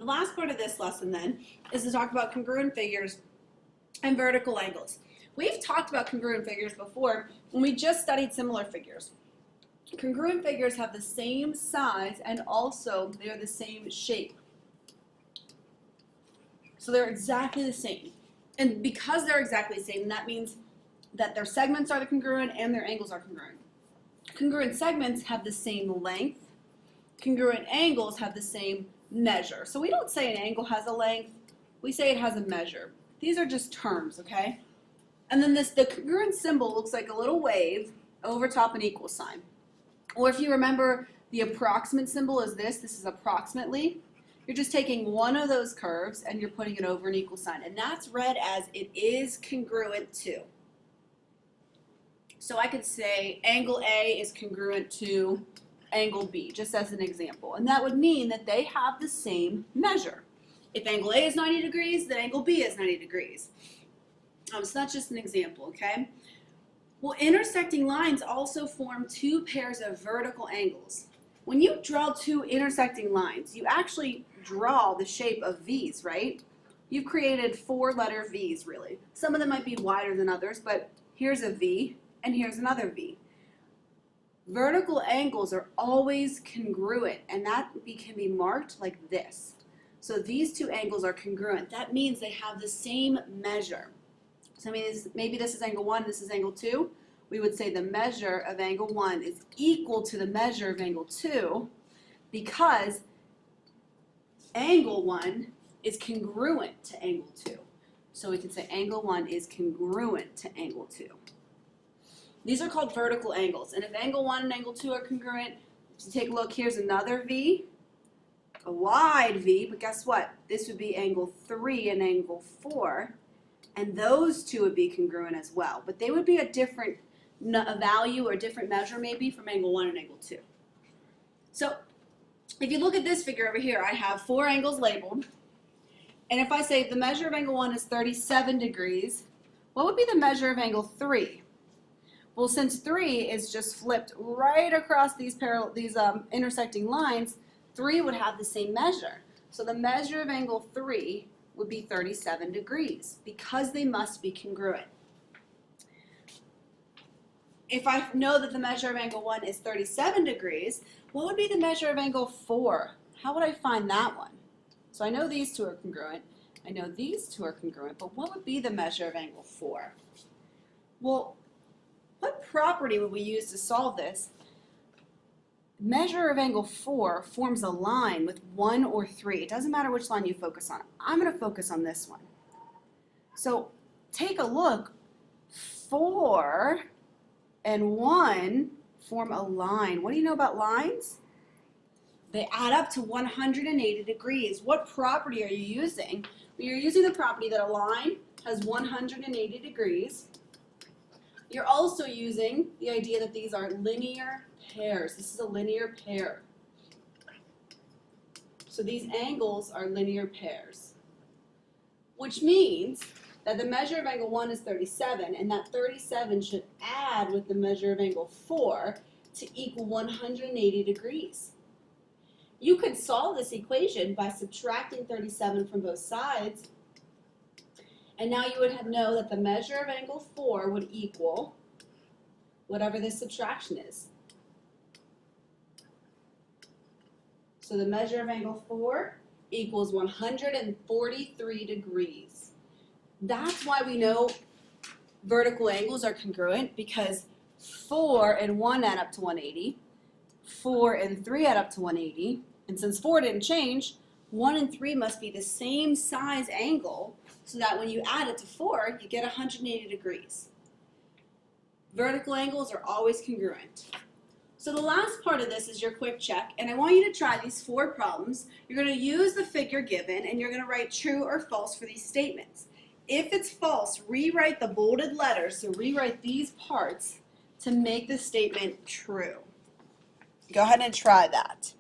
the last part of this lesson then is to talk about congruent figures and vertical angles. We've talked about congruent figures before when we just studied similar figures. Congruent figures have the same size and also they are the same shape. So they're exactly the same. And because they're exactly the same, that means that their segments are congruent and their angles are congruent. Congruent segments have the same length. Congruent angles have the same measure. So we don't say an angle has a length, we say it has a measure. These are just terms, okay? And then the congruent symbol looks like a little wave over top an equal sign. Or if you remember, the approximate symbol is this is approximately. You're just taking one of those curves and you're putting it over an equal sign. And that's read as it is congruent to. So I could say angle A is congruent to angle B, just as an example. And that would mean that they have the same measure. If angle A is 90 degrees, then angle B is 90 degrees. So that's just an example, okay? Well, intersecting lines also form two pairs of vertical angles. When you draw two intersecting lines, you actually draw the shape of V's, right? You've created 4-letter V's, really. Some of them might be wider than others, but here's a V and here's another V. Vertical angles are always congruent, and that can be marked like this. So these two angles are congruent. That means they have the same measure. So maybe this is angle 1, this is angle 2. We would say the measure of angle 1 is equal to the measure of angle 2 because angle 1 is congruent to angle 2. So we can say angle 1 is congruent to angle 2. These are called vertical angles. And if angle 1 and angle 2 are congruent, if you take a look, here's another V, a wide V, but guess what? This would be angle 3 and angle 4. And those two would be congruent as well. But they would be a different value or different measure maybe from angle 1 and angle 2. So if you look at this figure over here, I have 4 angles labeled. And if I say the measure of angle 1 is 37 degrees, what would be the measure of angle 3? Well, since 3 is just flipped right across these intersecting lines, 3 would have the same measure. So the measure of angle 3 would be 37 degrees because they must be congruent. If I know that the measure of angle 1 is 37 degrees, what would be the measure of angle 4? How would I find that one? So I know these two are congruent. I know these two are congruent, but what would be the measure of angle 4? Well, what property would we use to solve this? Measure of angle 4 forms a line with 1 or 3. It doesn't matter which line you focus on. I'm going to focus on this one. So take a look. 4 and 1 form a line. What do you know about lines? They add up to 180 degrees. What property are you using? Well, you're using the property that a line has 180 degrees. You're also using the idea that these are linear pairs. This is a linear pair. So these angles are linear pairs, which means that the measure of angle 1 is 37, and that 37 should add with the measure of angle 4 to equal 180 degrees. You could solve this equation by subtracting 37 from both sides, and now you would know that the measure of angle 4 would equal whatever this subtraction is. So the measure of angle 4 equals 143 degrees. That's why we know vertical angles are congruent, because 4 and 1 add up to 180, 4 and 3 add up to 180, and since 4 didn't change, 1 and 3 must be the same size angle, so that when you add it to 4, you get 180 degrees. Vertical angles are always congruent. So the last part of this is your quick check, and I want you to try these 4 problems. You're going to use the figure given, and you're going to write true or false for these statements. If it's false, rewrite the bolded letters, so rewrite these parts to make the statement true. Go ahead and try that.